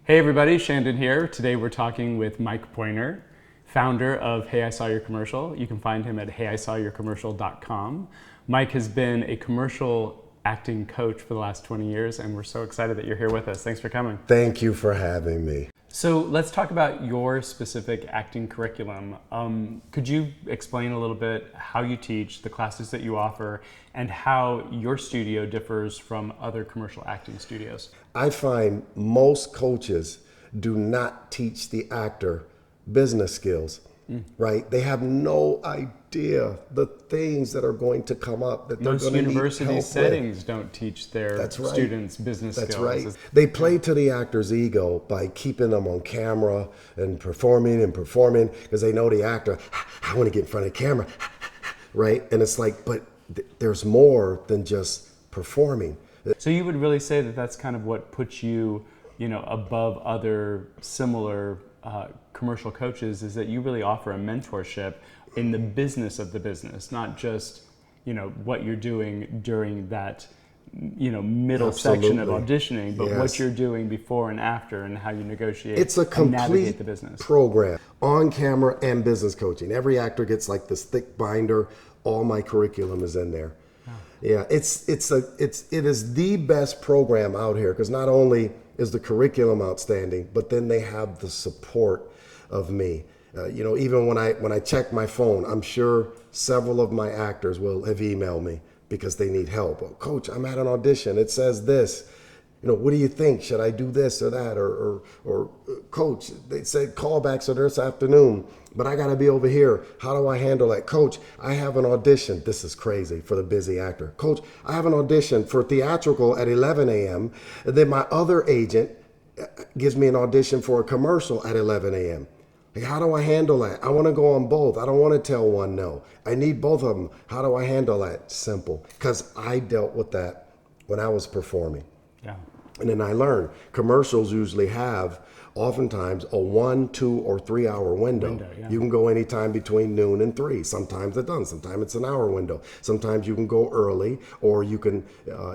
Hey everybody, Shandon here. Today we're talking with Mike Pointer, founder of Hey I Saw Your Commercial. You can find him at heyisawyourcommercial.com. Mike has been a commercial acting coach for the last 20 years and we're so excited that you're here with us. Thanks for coming. Thank you for having me. So let's talk about your specific acting curriculum. Could you explain a little bit how you teach, the classes that you offer, and how your studio differs from other commercial acting studios? I find most coaches do not teach the actor business skills, right? They have no idea the things that are going to come up that they're going to need help with. Most university settings don't teach their students business skills. That's right. They play to the actor's ego by keeping them on camera and performing because they know the actor, I want to get in front of the camera, right? And it's like, but there's more than just performing. So you would really say that that's kind of what puts you, above other similar commercial coaches, is that you really offer a mentorship in the business of the business, not just, what you're doing during that, middle section of auditioning, but what you're doing before and after and how you negotiate and navigate the business. Program, on camera and business coaching. Every actor gets like this thick binder. All my curriculum is in there. Yeah, it is the best program out here because not only is the curriculum outstanding, but then they have the support of me. Even when I check my phone, I'm sure several of my actors will have emailed me because they need help. Oh, Coach, I'm at an audition. It says this. What do you think? Should I do this or that? Or Coach, they said callbacks are this afternoon, but I got to be over here. How do I handle that? Coach, I have an audition. This is crazy for the busy actor. Coach, I have an audition for theatrical at 11 a.m. And then my other agent gives me an audition for a commercial at 11 a.m. Like, how do I handle that? I want to go on both. I don't want to tell one no. I need both of them. How do I handle that? Simple. Because I dealt with that when I was performing. Yeah. And then I learned commercials usually have oftentimes a 1, 2, or 3 hour window. You can go anytime between noon and 3. Sometimes it doesn't. Sometimes it's an hour window. Sometimes you can go early, or you can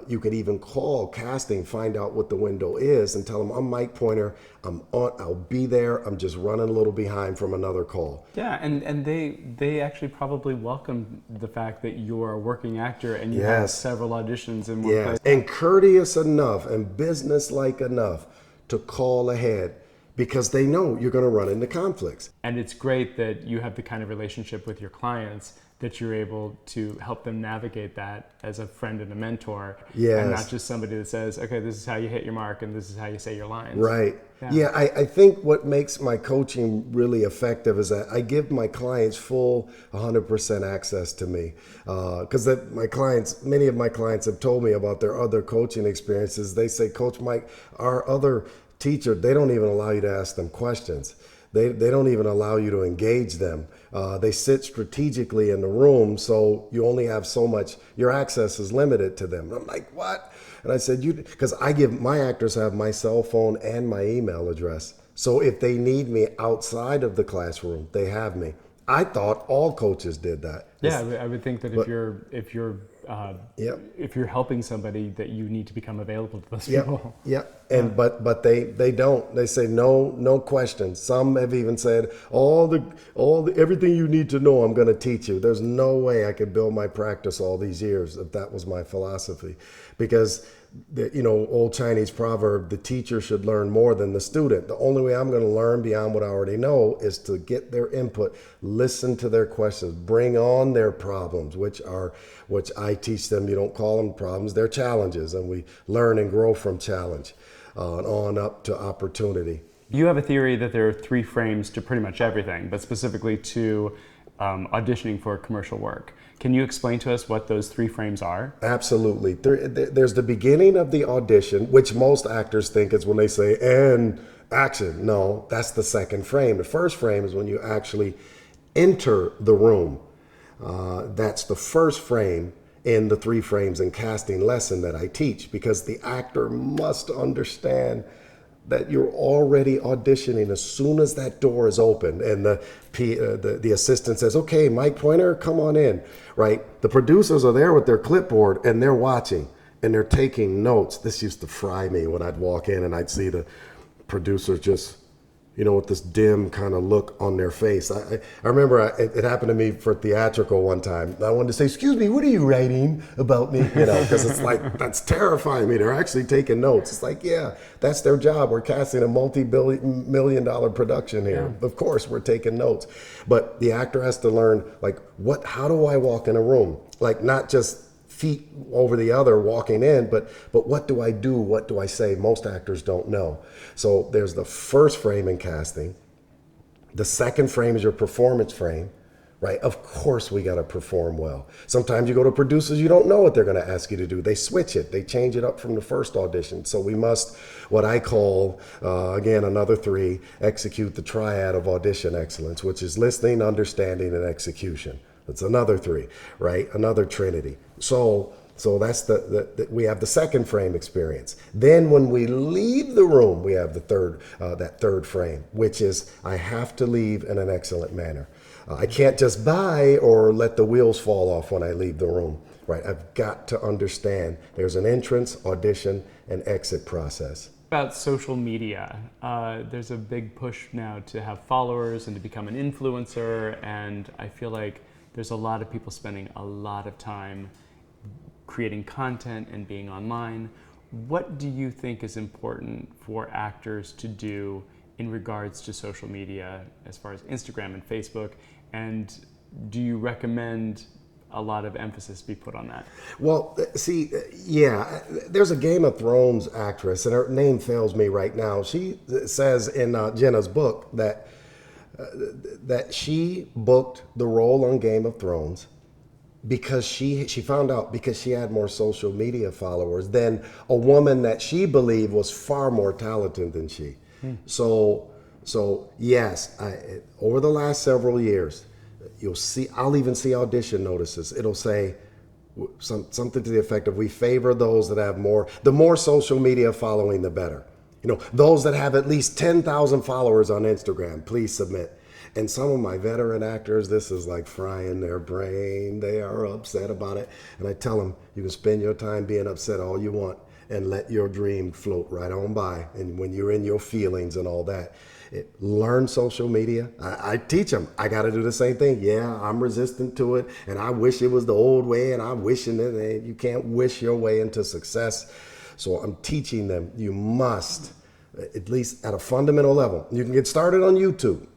even call casting, find out what the window is, and tell them, I'm Mike Pointer. I'll be there. I'm just running a little behind from another call. Yeah, and they actually probably welcome the fact that you're a working actor and you have several auditions in one place. And courteous enough and business-like enough to call ahead because they know you're going to run into conflicts. And it's great that you have the kind of relationship with your clients that you're able to help them navigate that as a friend and a mentor. Yes. And not just somebody that says, okay, this is how you hit your mark and this is how you say your lines. Right. Yeah, I think what makes my coaching really effective is that I give my clients full 100% access to me. Because many of my clients have told me about their other coaching experiences. They say, Coach Mike, our other teacher, they don't even allow you to ask them questions. They don't even allow you to engage them. They sit strategically in the room, so you only have so much, your access is limited to them. And I'm like, what? And I said, because my actors have my cell phone and my email address. So if they need me outside of the classroom, they have me. I thought all coaches did that. Yeah, I would think that if you're helping somebody, that you need to become available to those people. And but they don't. They say no questions. Some have even said everything you need to know, I'm going to teach you. There's no way I could build my practice all these years if that was my philosophy, because old Chinese proverb, the teacher should learn more than the student. The only way I'm going to learn beyond what I already know is to get their input, listen to their questions, bring on their problems, which I teach them. You don't call them problems, they're challenges, and we learn and grow from challenge on up to opportunity. You have a theory that there are 3 frames to pretty much everything, but specifically to auditioning for commercial work. Can you explain to us what those 3 frames are? Absolutely. There's the beginning of the audition, which most actors think is when they say, and action. No, that's the second frame. The first frame is when you actually enter the room. That's the first frame in the 3 frames in casting lesson that I teach, because the actor must understand that you're already auditioning as soon as that door is open and the assistant says, okay, Mike Pointer, come on in, right? The producers are there with their clipboard and they're watching and they're taking notes. This used to fry me when I'd walk in and I'd see the producers just, with this dim kind of look on their face. I remember it happened to me for theatrical one time. I wanted to say, excuse me, what are you writing about me? Because it's like, that's terrifying me. They're actually taking notes. It's like, yeah, that's their job. We're casting a multi-million-dollar production here. Yeah. Of course, we're taking notes. But the actor has to learn, like, how do I walk in a room? Like, not just feet over the other walking in, but what do I do? What do I say? Most actors don't know. So there's the first frame in casting. The second frame is your performance frame, right? Of course we got to perform well. Sometimes you go to producers, you don't know what they're going to ask you to do. They switch it. They change it up from the first audition. So we must, what I call, again, another 3, execute the triad of audition excellence, which is listening, understanding, and execution. That's another 3, right? Another trinity. So that's we have the second frame experience. Then when we leave the room, we have the third frame, which is I have to leave in an excellent manner. I can't just buy or let the wheels fall off when I leave the room, right? I've got to understand there's an entrance, audition, and exit process. About social media, there's a big push now to have followers and to become an influencer, and I feel like there's a lot of people spending a lot of time creating content and being online. What do you think is important for actors to do in regards to social media as far as Instagram and Facebook? And do you recommend a lot of emphasis be put on that? Well, see, yeah, there's a Game of Thrones actress, and her name fails me right now. She says in Jenna's book that she booked the role on Game of Thrones because she found out because she had more social media followers than a woman that she believed was far more talented than she. So yes, over the last several years, I'll even see audition notices. It'll say something to the effect of, we favor those that have the more social media following, the better. Those that have at least 10,000 followers on Instagram, please submit. And some of my veteran actors, this is like frying their brain. They are upset about it. And I tell them, you can spend your time being upset all you want and let your dream float right on by. And when you're in your feelings and all that, learn social media. I teach them. I got to do the same thing. Yeah, I'm resistant to it. And I wish it was the old way. And I'm wishing it. And you can't wish your way into success. So I'm teaching them, you must, at least at a fundamental level. You can get started on YouTube.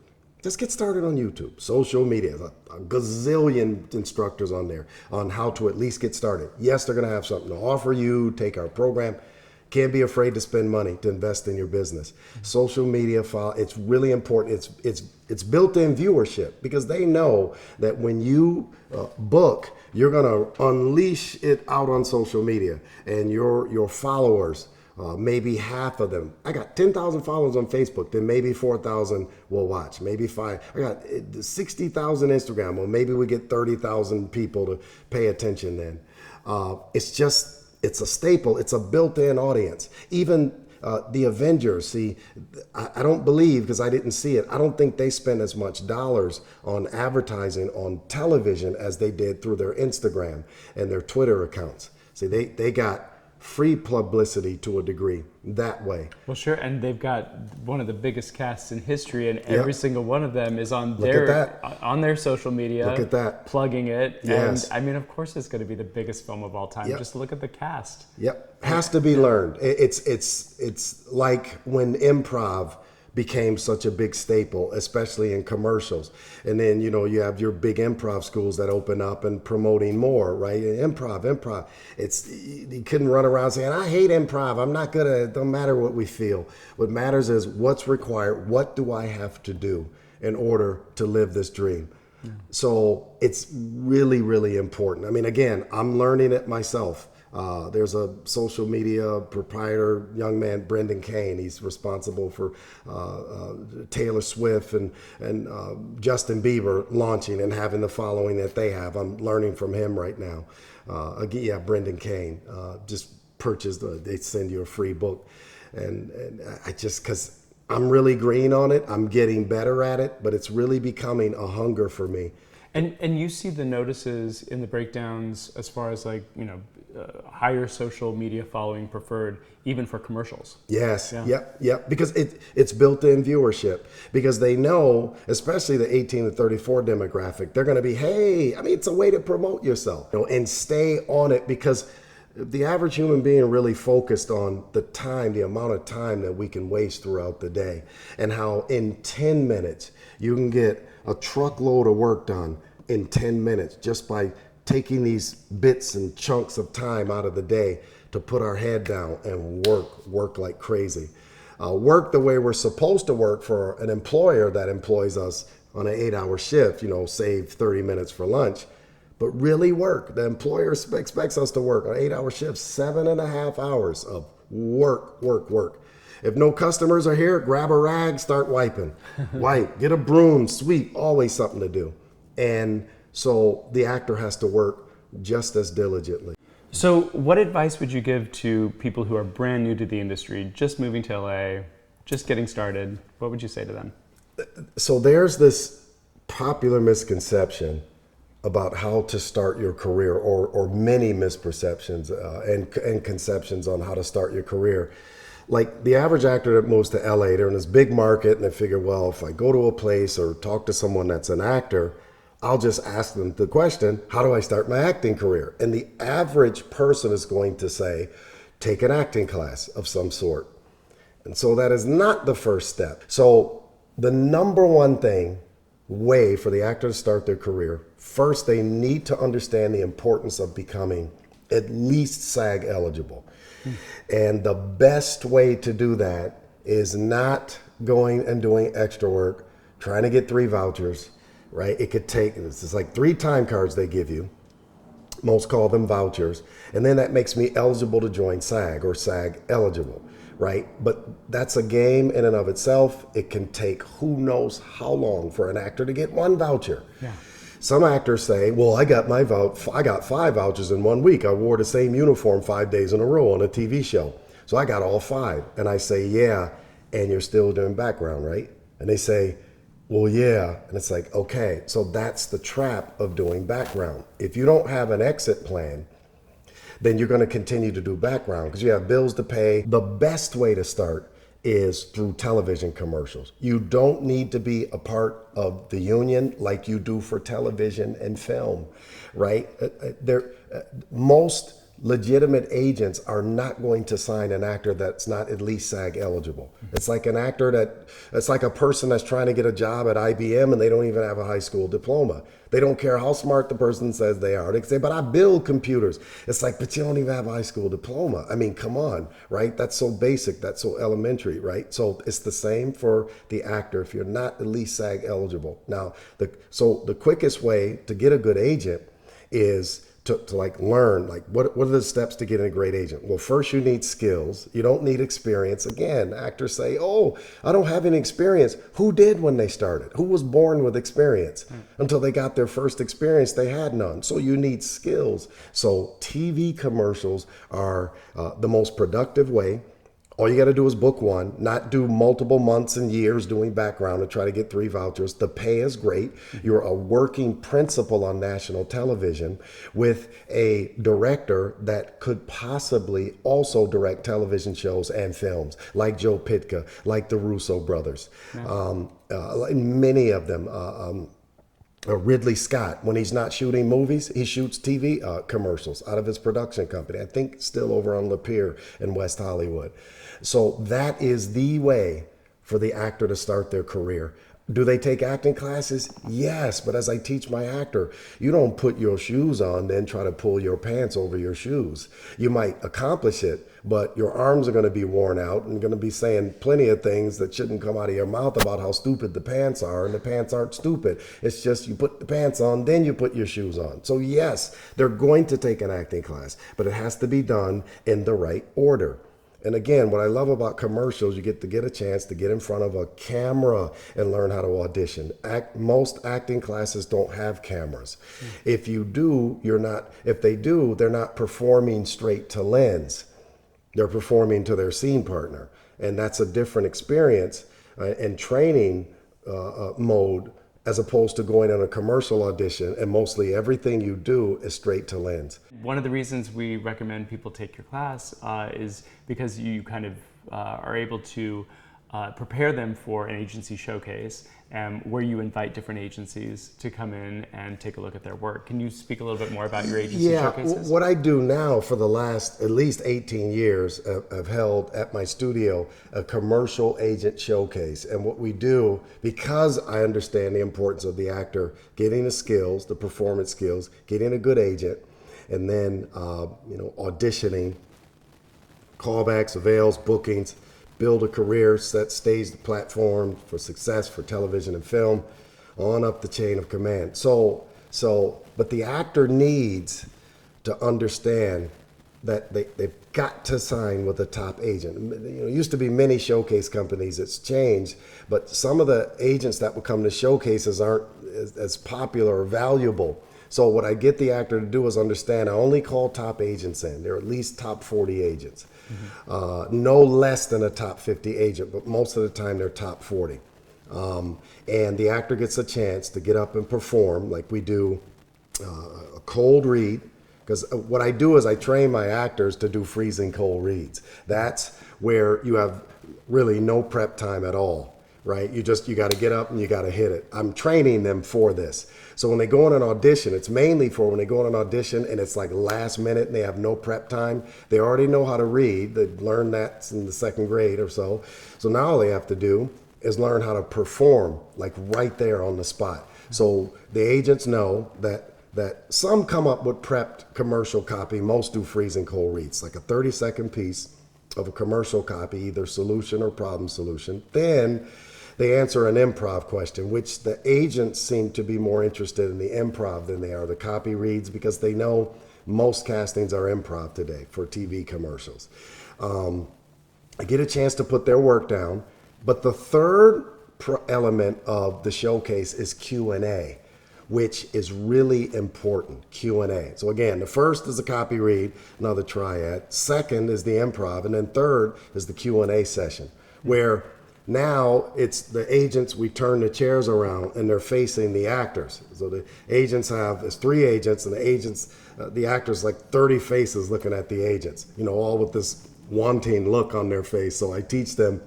Just get started on YouTube. Social media, a gazillion instructors on there on how to at least get started. Yes, they're going to have something to offer you. Take our program. Can't be afraid to spend money to invest in your business. Social media, it's really important. It's built-in viewership because they know that when you book, you're going to unleash it out on social media, and your followers, maybe half of them. I got 10,000 followers on Facebook, then maybe 4,000 will watch, maybe 5. I got 60,000 Instagram, well, maybe we get 30,000 people to pay attention then. It's a staple. It's a built-in audience. Even the Avengers, see, I don't believe, because I didn't see it, I don't think they spend as much dollars on advertising on television as they did through their Instagram and their Twitter accounts. See, they got free publicity to a degree that way. Well, sure, and they've got one of the biggest casts in history, and every single one of them is on their social media. Look at that. Plugging it. Yes. And I mean, of course it's going to be the biggest film of all time. Yep. Just look at the cast. Yep. Has to be learned. It's like when improv became such a big staple, especially in commercials. And then, you have your big improv schools that open up and promoting more, right? Improv. You couldn't run around saying, I hate improv. I'm not good at it. It don't matter what we feel. What matters is what's required. What do I have to do in order to live this dream? Yeah. So it's really, really important. I mean, again, I'm learning it myself. There's a social media proprietor, young man, Brendan Kane. He's responsible for Taylor Swift and Justin Bieber launching and having the following that they have. I'm learning from him right now. Brendan Kane just purchased. They send you a free book, and I just, because I'm really green on it, I'm getting better at it, but it's really becoming a hunger for me. And you see the notices in the breakdowns as far as like, higher social media following preferred, even for commercials. Yes, Yeah. yep. Because it's built-in viewership. Because they know, especially the 18 to 34 demographic, they're going to be, hey, I mean, it's a way to promote yourself, and stay on it, because the average human being really focused on the time, the amount of time that we can waste throughout the day, and how in 10 minutes you can get a truckload of work done in 10 minutes just by taking these bits and chunks of time out of the day to put our head down and work like crazy. Work the way we're supposed to work for an employer that employs us on an 8-hour shift, save 30 minutes for lunch. But really work. The employer expects us to work on 8-hour shifts, 7.5 hours of work. If no customers are here, grab a rag, start wiping. Wipe, get a broom, sweep, always something to do. And so the actor has to work just as diligently. So what advice would you give to people who are brand new to the industry, just moving to LA, just getting started? What would you say to them? So there's this popular misconception about how to start your career, or many misperceptions and conceptions on how to start your career. Like the average actor that moves to LA, they're in this big market and they figure, well, if I go to a place or talk to someone that's an actor, I'll just ask them the question, how do I start my acting career? And the average person is going to say, take an acting class of some sort. And so that is not the first step. So the number one way for the actor to start their career, first they need to understand the importance of becoming at least SAG eligible. And the best way to do that is not going and doing extra work, trying to get 3 vouchers, right? It could take, this is like 3 time cards they give you. Most call them vouchers. And then that makes me eligible to join SAG, or SAG eligible, right? But that's a game in and of itself. It can take who knows how long for an actor to get 1 voucher. Yeah. Some actors say, well, I got 5 vouchers in 1 week. I wore the same uniform 5 days in a row on a TV show. So I got all 5. And I say, yeah, and you're still doing background, right? And they say, well, yeah. And it's like, okay, so that's the trap of doing background. If you don't have an exit plan, then you're going to continue to do background because you have bills to pay. The best way to start is through television commercials. You don't need to be a part of the union like you do for television and film, right? Most legitimate agents are not going to sign an actor that's not at least SAG eligible. It's like it's like a person that's trying to get a job at IBM and they don't even have a high school diploma. They don't care how smart the person says they are. They say, but I build computers. It's like, but you don't even have a high school diploma. I mean, come on, right? That's so basic, that's so elementary, right? So it's the same for the actor if you're not at least SAG eligible. Now, the quickest way to get a good agent is to like learn, like what are the steps to getting a great agent? Well, first you need skills. You don't need experience. Again, actors say, oh, I don't have any experience. Who did when they started? Who was born with experience? Until they got their first experience, they had none. So you need skills. So TV commercials are the most productive way. All you got to do is book one, not do multiple months and years doing background and try to get 3 vouchers. The pay is great. You're a working principal on national television with a director that could possibly also direct television shows and films, like Joe Pytka, like the Russo brothers, many of them. Ridley Scott, when he's not shooting movies, he shoots TV commercials out of his production company. I think still over on Lapeer in West Hollywood. So that is the way for the actor to start their career. Do they take acting classes? Yes, but as I teach my actor, you don't put your shoes on, then try to pull your pants over your shoes. You might accomplish it, but your arms are going to be worn out and going to be saying plenty of things that shouldn't come out of your mouth about how stupid the pants are, and the pants aren't stupid. It's just you put the pants on, then you put your shoes on. So yes, they're going to take an acting class, but it has to be done in the right order. And again, what I love about commercials, you get a chance to get in front of a camera and learn how to audition. Most acting classes don't have cameras. If you do, if they do, they're not performing straight to lens. They're performing to their scene partner. And that's a different experience and training mode as opposed to going on a commercial audition and mostly everything you do is straight to lens. One of the reasons we recommend people take your class is because you kind of are able to prepare them for an agency showcase, where you invite different agencies to come in and take a look at their work. Can you speak a little bit more about your agency showcases? What I do now for the last at least 18 years, I've held at my studio a commercial agent showcase. And what we do, because I understand the importance of the actor getting the skills, the performance skills, getting a good agent, and then auditioning, callbacks, avails, bookings, build a career, set stage the platform for success for television and film, on up the chain of command. But the actor needs to understand that they've got to sign with a top agent. It used to be many showcase companies, it's changed, but some of the agents that would come to showcases aren't as popular or valuable. So what I get the actor to do is understand I only call top agents in. They're at least top 40 agents. No less than a top 50 agent, but most of the time they're top 40. And the actor gets a chance to get up and perform like we do a cold read. Because what I do is I train my actors to do freezing cold reads. That's where you have really no prep time at all, right? You got to get up and you got to hit it. I'm training them for this. So when they go on an audition, it's mainly for when they go on an audition and it's like last minute and they have no prep time. They already know how to read. They learned that in the second grade or so. So now all they have to do is learn how to perform like right there on the spot. So the agents know that some come up with prepped commercial copy. Most do freezing cold reads, like a 30-second piece of a commercial copy, either solution or problem solution. Then they answer an improv question, which the agents seem to be more interested in the improv than they are the copy reads, because they know most castings are improv today for TV commercials. I get a chance to put their work down, but the third element of the showcase is Q&A, which is really important, Q&A. So again, the first is the copy read, another triad. Second is the improv, and then third is the Q&A session, where now it's the agents, we turn the chairs around and they're facing the actors. So the agents there's 3 agents, and the actors like 30 faces looking at the agents, all with this wanting look on their face. So I teach them,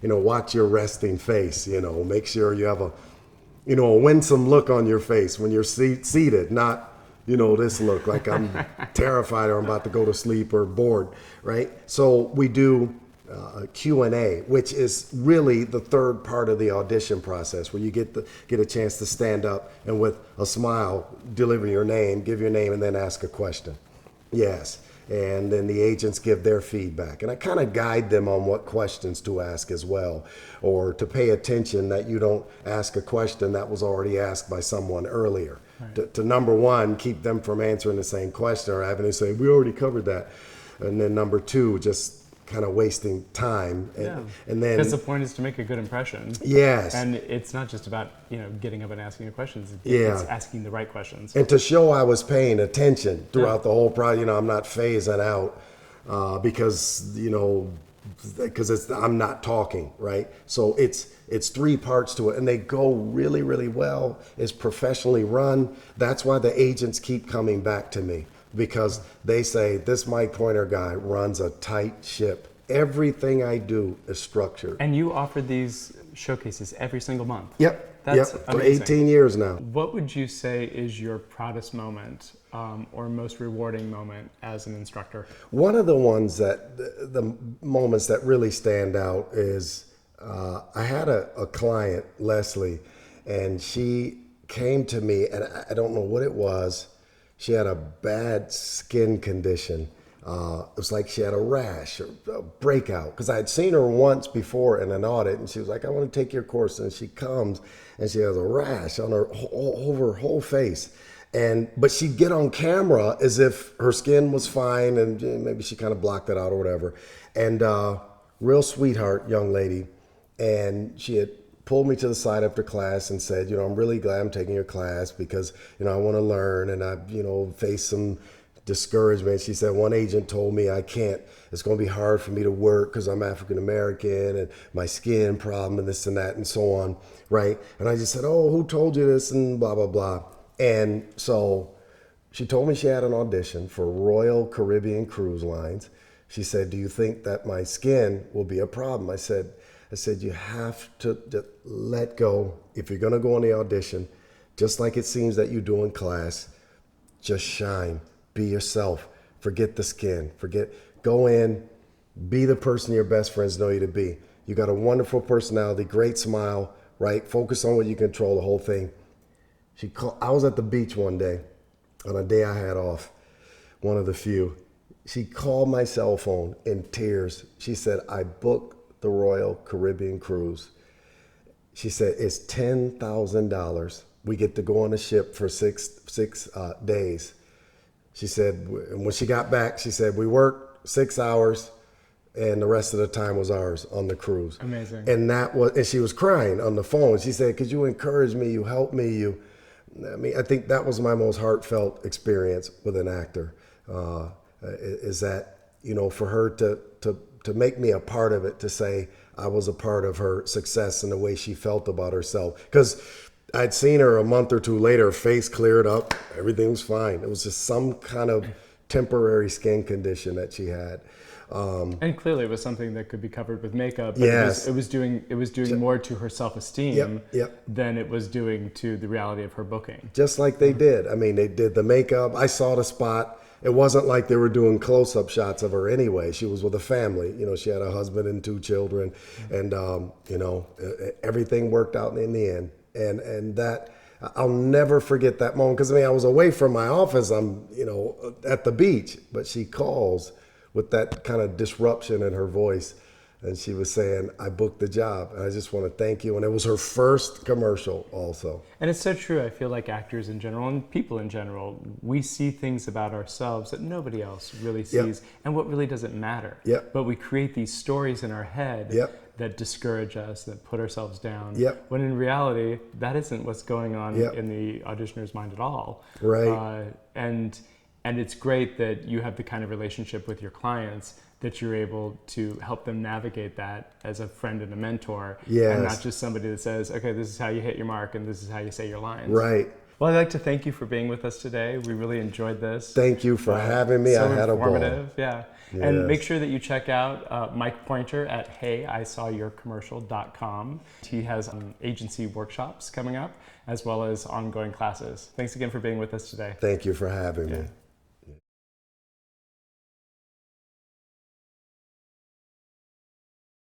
watch your resting face, make sure you have a winsome look on your face when you're seated, not, this look like I'm terrified or I'm about to go to sleep or bored, right? So we do Q&A, which is really the third part of the audition process, where you get a chance to stand up and with a smile deliver your name, give your name, and then ask a question. Yes. And then the agents give their feedback. And I kind of guide them on what questions to ask as well, or to pay attention that you don't ask a question that was already asked by someone earlier. Right. To number one, keep them from answering the same question or having to say, we already covered that. And then number two, just kind of wasting time. And then, because the point is to make a good impression. Yes. And it's not just about getting up and asking the questions. It's asking the right questions. And to show I was paying attention throughout the whole project. I'm not phasing out because I'm not talking, right? So it's 3 parts to it, and they go really, really well. It's professionally run. That's why the agents keep coming back to me, because they say, this Mike Pointer guy runs a tight ship. Everything I do is structured. And you offer these showcases every single month. Yep. That's for amazing. 18 years now. What would you say is your proudest moment or most rewarding moment as an instructor? One of the ones the moments that really stand out is I had a client, Leslie, and she came to me, and I don't know what it was. She had a bad skin condition. It was like she had a rash or a breakout, because I had seen her once before in an audit, and she was like, I want to take your course. And she comes and she has a rash on over her whole face. But she'd get on camera as if her skin was fine, and maybe she kind of blocked it out or whatever. And real sweetheart young lady. And she had pulled me to the side after class and said, I'm really glad I'm taking your class, because, I want to learn, and I've, faced some discouragement. She said, one agent told me I can't, it's going to be hard for me to work because I'm African American and my skin problem and this and that and so on, right? And I just said, oh, who told you this and blah, blah, blah. And so she told me she had an audition for Royal Caribbean Cruise Lines. She said, do you think that my skin will be a problem? I said, you have to let go. If you're going to go on the audition, just like it seems that you do in class, just shine, be yourself, forget the skin, go in, be the person your best friends know you to be. You got a wonderful personality, great smile, right? Focus on what you control, the whole thing. I was at the beach one day, on a day I had off, one of the few. She called my cell phone in tears. She said, I booked the Royal Caribbean cruise. She said, it's $10,000. We get to go on a ship for six days. She said, when she got back, she said, we worked 6 hours and the rest of the time was ours on the cruise. Amazing. And she was crying on the phone. She said, could you encourage me? You helped me. I think that was my most heartfelt experience with an actor, is that, for her to make me a part of it, to say I was a part of her success and the way she felt about herself. Because I'd seen her a month or two later, her face cleared up, everything was fine. It was just some kind of temporary skin condition that she had. And clearly it was something that could be covered with makeup, but yes. it was doing more to her self-esteem Yep. than it was doing to the reality of her booking. Just like they did. I mean, they did the makeup. I saw the spot. It wasn't like they were doing close-up shots of her anyway. She was with a family. She had a husband and 2 children, and everything worked out in the end. And that, I'll never forget that moment, because I was away from my office. I'm at the beach, but she calls with that kind of disruption in her voice, and she was saying, I booked the job, and I just want to thank you. And it was her first commercial also. And it's so true. I feel like actors in general and people in general, we see things about ourselves that nobody else really sees, and what really doesn't matter. But we create these stories in our head that discourage us, that put ourselves down, when in reality, that isn't what's going on in the auditioner's mind at all. Right. And it's great that you have the kind of relationship with your clients that you're able to help them navigate that as a friend and a mentor, and not just somebody that says, okay, this is how you hit your mark and this is how you say your lines. Right. Well, I'd like to thank you for being with us today. We really enjoyed this. Thank you for having me. So I had a ball. Yeah. Yes. And make sure that you check out Mike Pointer at HeyISawYourCommercial.com. He has agency workshops coming up, as well as ongoing classes. Thanks again for being with us today. Thank you for having me.